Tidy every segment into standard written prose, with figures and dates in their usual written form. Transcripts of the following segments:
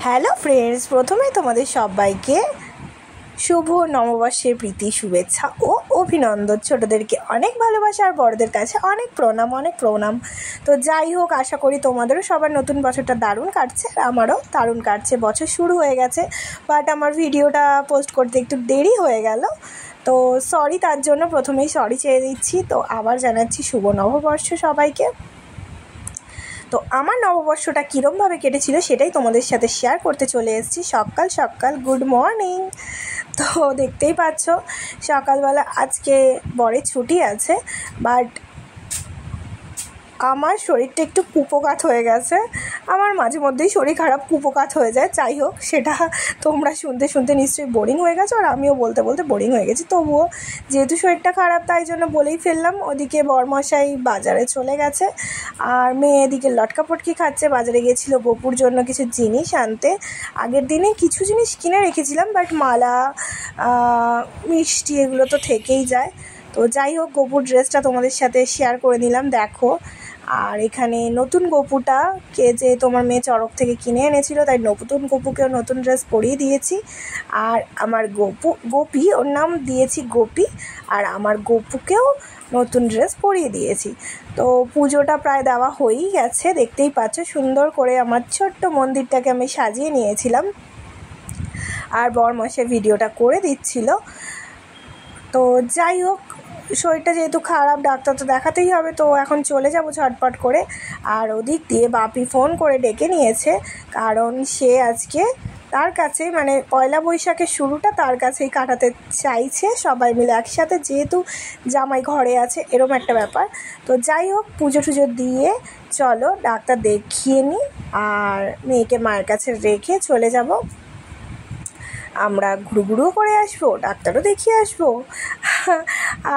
Hello friends, প্রথমে তোমাদের সবাইকে শুভ নববর্ষের প্রীতি শুভেচ্ছা ও অভিনন্দন। ছোটদেরকে অনেক ভালোবাসা আর বড়দের কাছে অনেক প্রণাম। তো যাই হোক, আশা করি তোমাদেরও সবার নতুন বছরটা দারুণ কাটছে আর আমারও দারুণ কাটছে। বছর শুরু হয়ে গেছে, বাট আমার ভিডিওটা পোস্ট করতে একটু দেরি হয়ে গেল, তো সরি, তার জন্য প্রথমেই সরি চেয়ে দিচ্ছি। তো আবার জানাচ্ছি শুভ নববর্ষ সবাইকে। তো আমার নববর্ষটা কীরমভাবে কেটেছিল সেটাই তোমাদের সাথে শেয়ার করতে চলে এসেছি। সকাল গুড মর্নিং। তো দেখতেই পাচ্ছ সকালবেলা আজকে বরের ছুটি আছে, বাট আমার শরীরটা একটু কুপোকাত হয়ে গেছে। আমার মাঝে মধ্যেই শরীর খারাপ কুপোকাত হয়ে যায়। যাই হোক, সেটা তোমরা শুনতে নিশ্চয়ই বোরিং হয়ে গেছো, আর আমিও বলতে বোরিং হয়ে গেছি। তবুও যেহেতু শরীরটা খারাপ তাই জন্য বলেই ফেললাম। ওদিকে বরমশাই বাজারে চলে গেছে আর মেয়ে এদিকে লটকাপটকি খাচ্ছে। বাজারে গিয়েছিল গোপুর জন্য কিছু জিনিস আনতে। আগের দিনে কিছু জিনিস কিনে রেখেছিলাম, বাট মালা মিষ্টি এগুলো তো থেকেই যায়। তো যাই হোক, গোপুর ড্রেসটা তোমাদের সাথে শেয়ার করে নিলাম, দেখো। আর এখানে নতুন গপুটাকে যে তোমার মেয়ে চড়ক থেকে কিনে এনেছিল, তাই নতুন গপুকেও নতুন ড্রেস পরিয়ে দিয়েছি। আর আমার গোপী, ওর নাম দিয়েছি গোপী, আর আমার গপুকেও নতুন ড্রেস পরিয়ে দিয়েছি। তো পুজোটা প্রায় দেওয়া হয়েই গেছে, দেখতেই পাচ্ছ সুন্দর করে আমার ছোট্ট মন্দিরটাকে আমি সাজিয়ে নিয়েছিলাম, আর বরমশাই ভিডিওটা করে দিচ্ছিল। তো যাই হোক, শরীরটা যেহেতু খারাপ, ডাক্তার তো দেখাতেই হবে, তো এখন চলে যাব ঝটপট করে। আর ওদিক দিয়ে বাপি ফোন করে ডেকে নিয়েছে, কারণ সে আজকে তার কাছেই, মানে পয়লা বৈশাখের শুরুটা তার কাছেই কাটাতে চাইছে সবাই মিলে একসাথে, যেহেতু জামাই ঘরে আছে, এরম একটা ব্যাপার। তো যাই হোক, পুজো টুজো দিয়ে চলো ডাক্তার দেখিয়ে নিই, আর মেয়েকে মায়ের কাছে রেখে চলে যাব। আমরা ঘুরুঘুরুও করে আসবো, ডাক্তারও দেখিয়ে আসবো,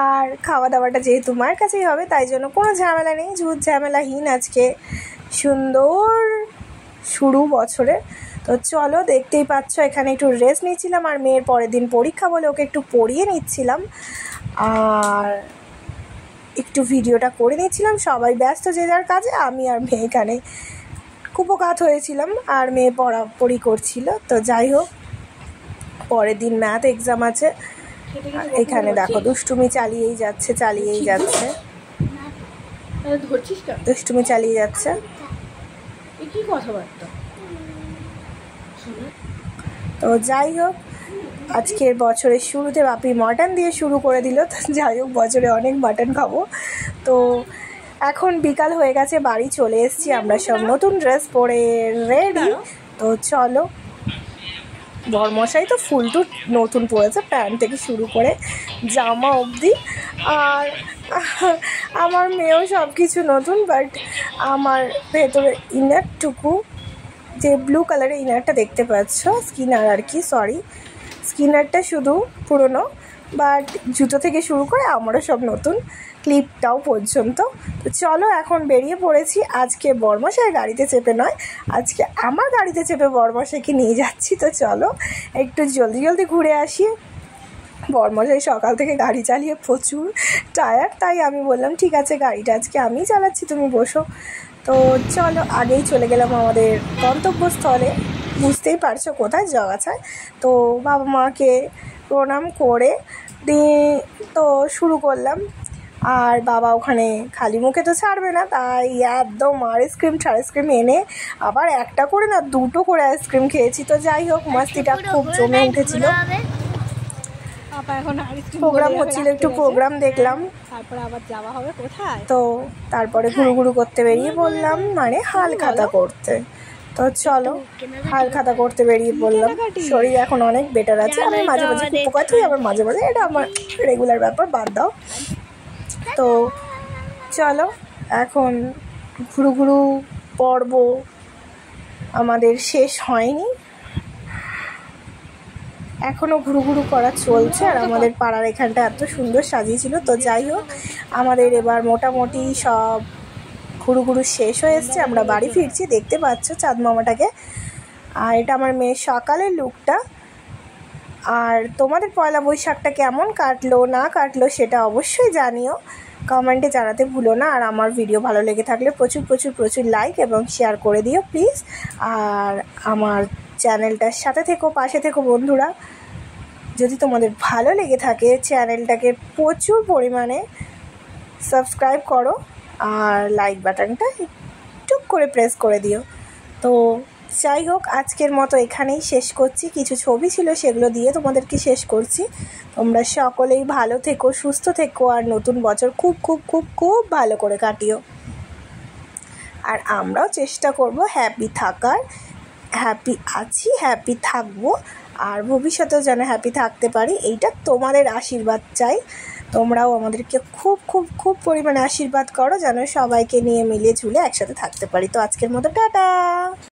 আর খাওয়া দাওয়াটা যেহেতু মায়ের কাছেই হবে, তাই জন্য কোনো ঝামেলা নেই, ঝুট ঝামেলাহীন আজকে সুন্দর শুরু বছরের। তো চলো, দেখতেই পাচ্ছ এখানে একটু রেস্ট নিচ্ছিলাম, আর মেয়ের পরের দিন পরীক্ষা বলে ওকে একটু পড়িয়ে নিচ্ছিলাম, আর একটু ভিডিওটা করে নিচ্ছিলাম। সবাই ব্যস্ত যে যার কাজে, আমি আর মেয়ে এখানে কুপোকাত হয়েছিলাম, আর মেয়ে পড়াপড়ি করছিল। তো যাই হোক, পরের দিন ম্যাথ এক্সাম আছে। এখানে দেখো দুষ্টুমি চালিয়েই যাচ্ছে। তো যাই হোক, আজকের বছরের শুরুতে বাপি মাটন দিয়ে শুরু করে দিল। তো যাই হোক, বছরে অনেক মাটন খাবো। তো এখন বিকাল হয়ে গেছে, বাড়ি চলে এসেছি, আমরা সব নতুন ড্রেস পরে রেডি। তো চলো, বরমশাই তো ফুলটু নতুন পরেছে, প্যান্ট থেকে শুরু করে জামা অবধি, আর আমার মেয়েও সব কিছু নতুন, বাট আমার ভেতরে ইনারটুকু, যে ব্লু কালারের ইনারটা দেখতে পাচ্ছ, স্কিনারটা শুধু পুরনো, বাট জুতো থেকে শুরু করে আমারও সব নতুন, ক্লিপটাও পর্যন্ত। তো চলো, এখন বেরিয়ে পড়েছি। আজকে বরমশাই গাড়িতে চেপে নয়, আজকে আমার গাড়িতে চেপে বরমশাইকে নিয়ে যাচ্ছি। তো চলো একটু জলদি ঘুরে আসি। বরমশাই সকাল থেকে গাড়ি চালিয়ে প্রচুর টায়ার্ড, তাই আমি বললাম ঠিক আছে, গাড়িটা আজকে আমিই চালাচ্ছি, তুমি বসো। তো চলো, আগেই চলে গেলাম আমাদের গন্তব্যস্থলে, বুঝতেই পারছো কোথায় জগাছায়। তো বাবা মাকে প্রণাম করে দিয়ে তো শুরু করলাম, আর বাবা ওখানে খালি মুখে তো ছাড়বে না, তাই একদম আইসক্রিম এনে আবার একটা করে না, দুটো করে আইসক্রিম খেয়েছি। তো যাই হোক, মাস্তিটা খুব জমে উঠেছিল। প্রোগ্রাম হচ্ছিল, একটু প্রোগ্রাম দেখলাম, তারপরে আবার যাওয়া হবে কোথায়। তো তারপরে ঘুরু করতে বেরিয়ে পড়লাম, মানে হালখাতা করতে। তো চলো, হালখাতা করতে বেরিয়ে পড়লাম। শরীর এখন অনেক বেটার আছে। আমি মাঝে কুপোকাত হই, আবার মাঝে এটা আমার রেগুলার ব্যাপার, বাদ দাও। তো চলো, এখন ঘুরু পর্ব আমাদের শেষ হয়নি, এখনও ঘুরু করা চলছে। আর আমাদের পাড়ার এখানটা এত সুন্দর সাজিয়েছিল। তো যাই হোক, আমাদের এবার মোটামুটি সব ঘুরু শেষ হয়ে এসছে, আমরা বাড়ি ফিরছি। দেখতে পাচ্ছ চাঁদ মামাটাকে, আর এটা আমার মেয়ের সকালের লুকটা। আর তোমাদের পয়লা বৈশাখটা কেমন কাটলো না কাটলো সেটা অবশ্যই জানিও, কমেন্টে জানাতে ভুলো না। আর আমার ভিডিও ভালো লেগে থাকলে প্রচুর লাইক এবং শেয়ার করে দিও প্লিজ। আর আমার চ্যানেলটার সাথে থেকো, পাশে থেকো বন্ধুরা। যদি তোমাদের ভালো লেগে থাকে চ্যানেলটাকে প্রচুর পরিমাণে সাবস্ক্রাইব করো আর লাইক বাটনটা টুক করে প্রেস করে দিও। তো যাই হোক, আজকের মতো এখানেই শেষ করছি। কিছু ছবি ছিল সেগুলো দিয়ে তোমাদেরকে শেষ করছি। তোমরা সকলেই ভালো থেকো, সুস্থ থেকো, আর নতুন বছর খুব খুব খুব খুব ভালো করে কাটিও। আর আমরাও চেষ্টা করব হ্যাপি থাকার, হ্যাপি আছি, হ্যাপি থাকবো, আর ভবিষ্যতেও যেন হ্যাপি থাকতে পারি, এইটা তোমাদের আশীর্বাদ চাই। তোমরাও আমাদেরকে খুব খুব খুব পরিমাণে আশীর্বাদ করো যেন সবাইকে নিয়ে মিলিয়ে ঝুলে একসাথে থাকতে পারি। তো আজকের মতো টাটা।